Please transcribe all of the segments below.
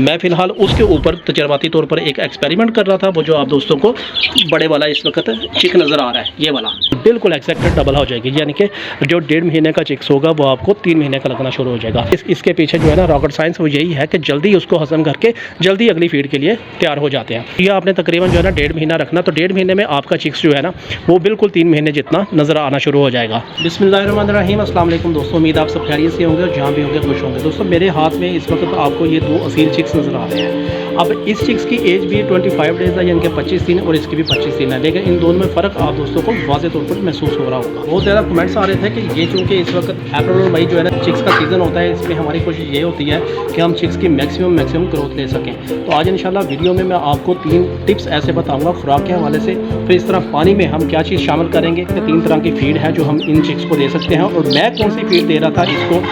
मैं फ़िलहाल उसके ऊपर तजर्बाती तौर पर एक एक्सपेरिमेंट कर रहा था। वो जो आप दोस्तों को बड़े वाला इस वक्त चिक नज़र आ रहा है, ये वाला बिल्कुल एक्जैक्ट डबल हो जाएगी, यानी कि जो 1.5 महीने का चिक्स होगा वो आपको 3 महीने का लगना शुरू हो जाएगा। इसके पीछे जो है ना रॉकेट साइंस वो यही है कि जल्दी उसको हजम करके जल्दी अगली फीड के लिए तैयार हो जाते हैं। ये आपने तकरीबन जो है ना 1.5 महीना रखना, तो 1.5 महीने में आपका चिक्स जो है ना वो बिल्कुल 3 महीने जितना नज़र आना शुरू हो जाएगा। बिस्मिल्लाहिर्रहमानिर्रहीम, अस्सलाम वालेकुम दोस्तों, उम्मीद आप सब खैरियत से होंगे और जहाँ भी होंगे खुश होंगे। दोस्तों मेरे हाथ में इस वक्त आपको ये 2 असील चिक्स नज़र आ रहे हैं। अब इस चिक्स की एज भी 25 डेज़ है, यानी कि 25 दिन, और इसकी भी 25 दिन है, लेकिन इन दोनों में फ़र्क आप दोस्तों को वाज़ेह तौर पर महसूस हो रहा होगा। बहुत ज़्यादा कमेंट्स आ रहे थे कि ये चूँकि इस वक्त अप्रैल और मई जो है ना चिक्स का सीज़न होता है, इसमें हमारी कोशिश ये होती है कि हम चिक्स की मैक्सिमम ग्रोथ ले सकें। तो आज इंशाल्लाह वीडियो में मैं आपको 3 टिप्स ऐसे बताऊँगा खुराक के हवाले से, फिर इस तरह पानी में हम क्या चीज़ शामिल करेंगे। 3 तरह की फीड है जो हम इन चिक्स को दे सकते हैं, और मैं कौन सी फीड दे रहा था इसको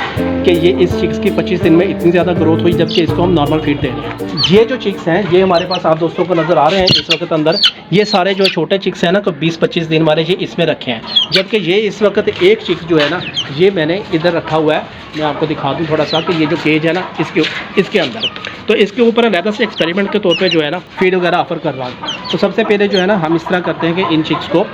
कि ये इस चिक्स की 25 दिन में इतनी ज़्यादा ग्रोथ हुई, जबकि इसको हम नॉर्मल फीड दे रहे हैं। ये जो चिक्स हैं ये हमारे पास आप दोस्तों को नज़र आ रहे हैं इस वक्त अंदर, ये सारे जो छोटे चिक्स हैं ना तो 20-25 दिन वाले ये इसमें रखे हैं, जबकि ये इस वक्त एक चिक्स जो है ना ये मैंने इधर रखा हुआ है। मैं आपको दिखा दूँ थोड़ा सा कि ये जो केज है ना इसके अंदर, तो इसके ऊपर अलग से एक्सपेरिमेंट के तौर पे जो है ना फीड वगैरह ऑफ़र कर रहा हूँ। तो सबसे पहले जो है ना हम इस तरह करते हैं कि इन चिक्स को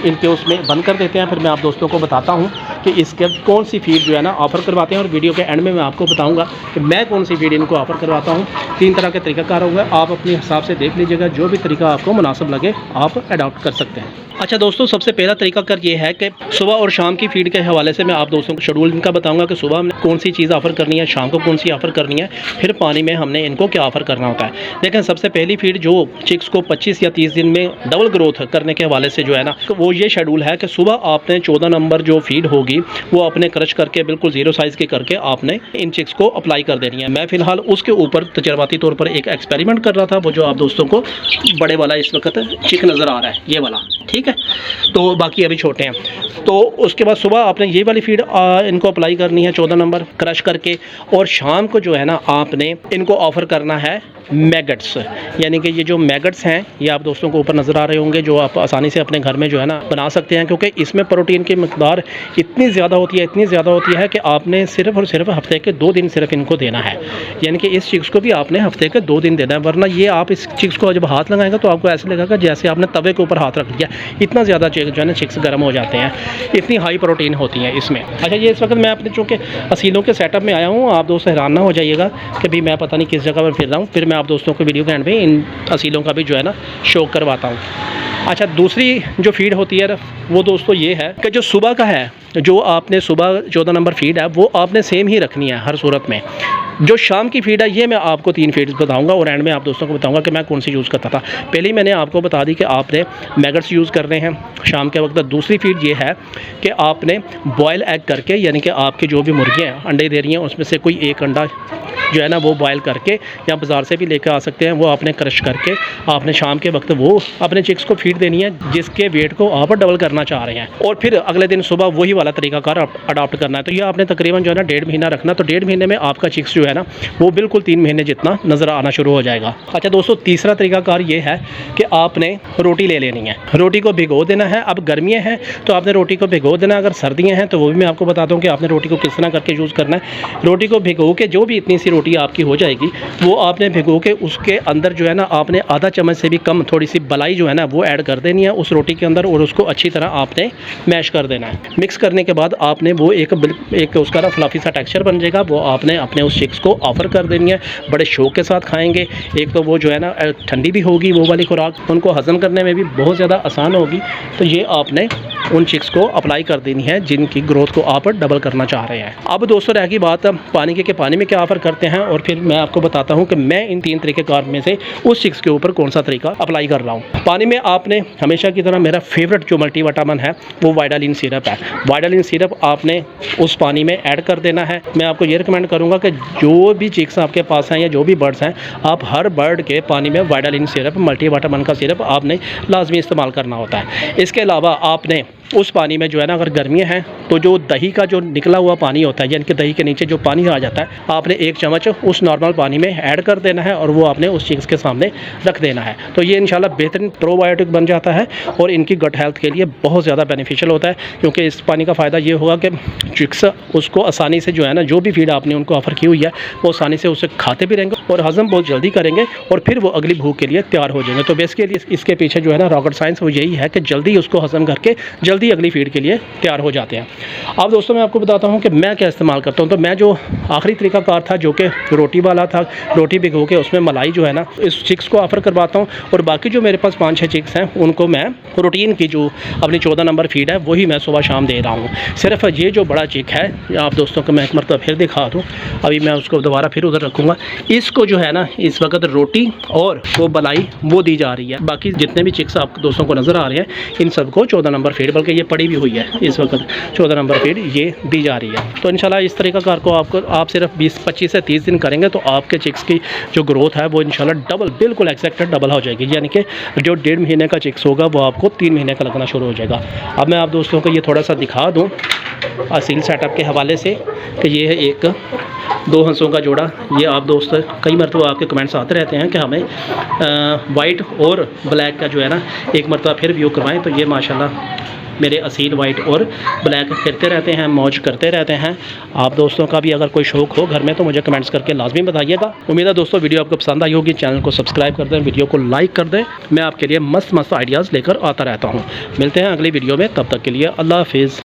इनके उसमें बंद कर देते हैं, फिर मैं आप दोस्तों को बताता हूँ कि इसके कौन सी फीड जो है ना ऑफ़र करवाते हैं, और वीडियो के एंड में मैं आपको बताऊँगा कि मैं कौन सी फीड इनको ऑफ़र करवाता हूँ। 3 तरह के तरीक़ाकार होगा, आप अपने हिसाब से देख लीजिएगा, जो भी तरीका आपको मुनासिब लगे आप अडॉप्ट कर सकते हैं। अच्छा दोस्तों, सबसे पहला तरीकाकार ये है कि सुबह और शाम की फीड के हवाले से मैं आप दोस्तों को शेड्यूल इनका बताऊंगा कि सुबह हमने कौन सी चीज़ ऑफ़र करनी है, शाम को कौन सी ऑफ़र करनी है, फिर पानी में हमने इनको क्या ऑफ़र करना होता है। लेकिन सबसे पहली फीड जो चिक्स को 25 या 30 दिन में डबल ग्रोथ करने के हवाले से जो है ना वो ये शेड्यूल है कि सुबह आपने 14 नंबर जो फीड होगी वो आपने क्रश करके बिल्कुल 0 साइज़ की करके आपने इन चिक्स को अप्लाई कर देनी है। मैं फ़िलहाल उसके ऊपर तजर्बाती तौर पर एक एक्सपेरिमेंट कर रहा था। वो जो आप दोस्तों को बड़े वाला इस वक्त चिक नज़र आ रहा है, ये वाला, ठीक है, तो बाकी अभी छोटे हैं। तो उसके बाद सुबह आपने ये वाली फीड इनको अप्लाई करनी है 14 नंबर क्रश करके, और शाम को जो है ना आपने इनको ऑफ़र करना है मैगट्स, यानी कि ये जो मैगट्स हैं ये आप दोस्तों को ऊपर नज़र आ रहे होंगे, जो आप आसानी से अपने घर में जो है ना बना सकते हैं, क्योंकि इसमें प्रोटीन की मकदार इतनी ज़्यादा होती है कि आपने सिर्फ़ और सिर्फ हफ्ते के 2 दिन सिर्फ इनको देना है। यानी कि इस चिक्स को भी आपने हफ्ते के 2 दिन देना है, वरना ये आप इस चिक्स को जब हाथ लगाएंगे तो आपको ऐसे लगेगा जैसे आपने तवे के ऊपर हाथ रख दिया। इतना ज़्यादा जो है ना चिक्स गर्म हो जाते हैं, इतनी हाई प्रोटीन होती हैं इसमें। अच्छा, ये इस वक्त मैं अपने चूँकि असीलों के सेटअप में आया हूँ, आप दोस्त हैरान ना हो जाइएगा कि भी मैं पता नहीं किस जगह पर फिर रहा हूँ, फिर मैं आप दोस्तों को वीडियो के एंड में इन असीलों का भी जो है ना शो करवाता हूँ। अच्छा, दूसरी जो फीड होती है वो दोस्तों ये है कि जो सुबह का है, जो आपने सुबह 14 नंबर फीड है वो आपने सेम ही रखनी है हर सूरत में। जो शाम की फीड है ये मैं आपको 3 फीड्स बताऊंगा, और एंड में आप दोस्तों को बताऊंगा कि मैं कौन सी यूज़ करता था। पहले ही मैंने आपको बता दी कि आपने मैगट्स यूज़ करने हैं शाम के वक्त। दूसरी फीड ये है कि आपने बॉयल एग करके, यानी कि आपकी जो भी मुर्गियाँ अंडे दे रही हैं उसमें से कोई एक अंडा जो है ना वो बॉयल करके, या बाज़ार से भी लेकर आ सकते हैं, वो आपने क्रश करके आपने शाम के वक्त वो अपने चिक्स को फीड देनी है जिसके वेट को आप डबल करना चाह रहे हैं, और फिर अगले दिन सुबह वही वाला तरीकाकार अडॉप्ट करना है। तो ये आपने तकरीबन जो है ना 1.5 महीना रखना, तो 1.5 महीने में आपका चिक्स जो है ना वो बिल्कुल 3 महीने जितना नज़र आना शुरू हो जाएगा। अच्छा दोस्तों, तीसरा तरीकाकार ये है कि आपने रोटी ले लेनी है, रोटी को भिगो देना है। अब गर्मियाँ हैं तो आपने रोटी को भिगो देना, अगर सर्दियाँ हैं तो वो भी मैं आपको बताता हूँ कि आपने रोटी को किस तरह करके यूज़ करना है। रोटी को भिगो के जो भी इतनी सी रोटी आपकी हो जाएगी वो आपने भिगो के उसके अंदर जो है ना आपने आधा चम्मच से भी कम थोड़ी सी मलाई जो है ना वो ऐड कर देनी है उस रोटी के अंदर, और उसको अच्छी तरह आपने मैश कर देना है। मिक्स करने के बाद आपने वो एक उसका ना फ्लफी सा टेक्सचर बन जाएगा, वो आपने अपने उस चिक्स को ऑफ़र कर देनी है। बड़े शौक के साथ खाएंगे, एक तो वो जो है ना ठंडी भी होगी वो वाली खुराक, उनको हज़म करने में भी बहुत ज़्यादा आसान होगी। तो ये आपने उन चिक्स को अप्लाई कर देनी है जिनकी ग्रोथ को आप डबल करना चाह रहे हैं। अब दोस्तों रह गई बात पानी के पानी में क्या ऑफ़र करते हैं, और फिर मैं आपको बताता हूं कि मैं इन 3 तरीक़ेकार में से उस चिक्स के ऊपर कौन सा तरीका अप्लाई कर रहा हूं। पानी में आपने हमेशा की तरह मेरा फेवरेट जो मल्टीविटामिन है वो वाइडालिन सिरप है। वाइडालिन सिरप आपने उस पानी में ऐड कर देना है। मैं आपको ये रिकमेंड करूँगा कि जो भी चिक्स आपके पास हैं या जो भी बर्ड्स हैं, आप हर बर्ड के पानी में वाइडालिन सिरप, मल्टीविटामिन का सिरप आपने लाजमी इस्तेमाल करना होता है। इसके अलावा आपने उस पानी में जो है ना अगर गर्मियाँ हैं तो जो दही का जो निकला हुआ पानी होता है, यानी कि दही के नीचे जो पानी आ जाता है, आपने 1 चम्मच उस नॉर्मल पानी में ऐड कर देना है और वो आपने उस चिक्स के सामने रख देना है। तो ये इंशाल्लाह बेहतरीन प्रोबायोटिक बन जाता है और इनकी गट हेल्थ के लिए बहुत ज़्यादा बेनिफिशियल होता है, क्योंकि इस पानी का फ़ायदा ये होगा कि चिक्स उसको आसानी से जो है ना, जो भी फीड आपने उनको ऑफ़र की हुई है वो आसानी से उसे खाते भी रहेंगे और हज़म बहुत जल्दी करेंगे और फिर वो अगली भूख के लिए तैयार हो जाएंगे। तो बेसिकली इसके पीछे जो है ना रॉकेट साइंस वो यही है कि जल्दी उसको हज़म करके जल्दी अगली फीड के लिए तैयार हो जाते हैं। अब दोस्तों मैं आपको बताता हूँ कि मैं क्या इस्तेमाल करता हूँ। तो मैं जो आखिरी तरीकाकार था जो कि रोटी वाला था, रोटी भिगो के उसमें मलाई जो है ना इस चिक्स को ऑफ़र करवाता हूँ और बाकी जो मेरे पास 5-6 चिक्स हैं उनको मैं रूटीन की जो अपनी 14 नंबर फीड है वही मैं सुबह शाम दे रहा हूँ। सिर्फ ये जो बड़ा चिक है आप दोस्तों को मैं एक मरतबा फिर दिखा दूँ, अभी मैं उसको दोबारा फिर उधर रखूँगा। इसको जो है ना इस वक्त रोटी और वो मलाई वो दी जा रही है। बाकी जितने भी चिक्स आप दोस्तों को नज़र आ रहे हैं इन सबको 14 नंबर फीड, बल्कि ये पड़ी भी हुई है इस वक्त 14 नंबर फीड ये दी जा रही है। तो इंशाल्लाह इस तरीक़ाकार को आप सिर्फ 25 से 30 दिन करेंगे तो आपके चिक्स की जो ग्रोथ है वो इंशाल्लाह डबल, बिल्कुल एक्जैक्ट डबल हो जाएगी। यानी कि जो 1.5 महीने का चिक्स होगा वो आपको 3 महीने का लगना शुरू हो जाएगा। अब मैं आप दोस्तों को ये थोड़ा सा दिखा दूँ असील सेटअप के हवाले से कि ये है एक 2 हंसों का जोड़ा। ये आप दोस्त कई मरतबा आपके कमेंट्स आते रहते हैं कि हमें वाइट और ब्लैक का जो है ना एक मरतबा फिर व्यू करवाएं। तो ये माशाल्लाह मेरे असील वाइट और ब्लैक फिरते रहते हैं, मौज करते रहते हैं। आप दोस्तों का भी अगर कोई शौक़ हो घर में तो मुझे कमेंट्स करके लाजमी बताइएगा। उम्मीद है दोस्तों वीडियो आपको पसंद आई होगी। चैनल को सब्सक्राइब कर दें, वीडियो को लाइक कर दें। मैं आपके लिए मस्त आइडियाज़ लेकर आता रहता हूँ। मिलते हैं अगली वीडियो में, तब तक के लिए अल्लाह हाफिज़।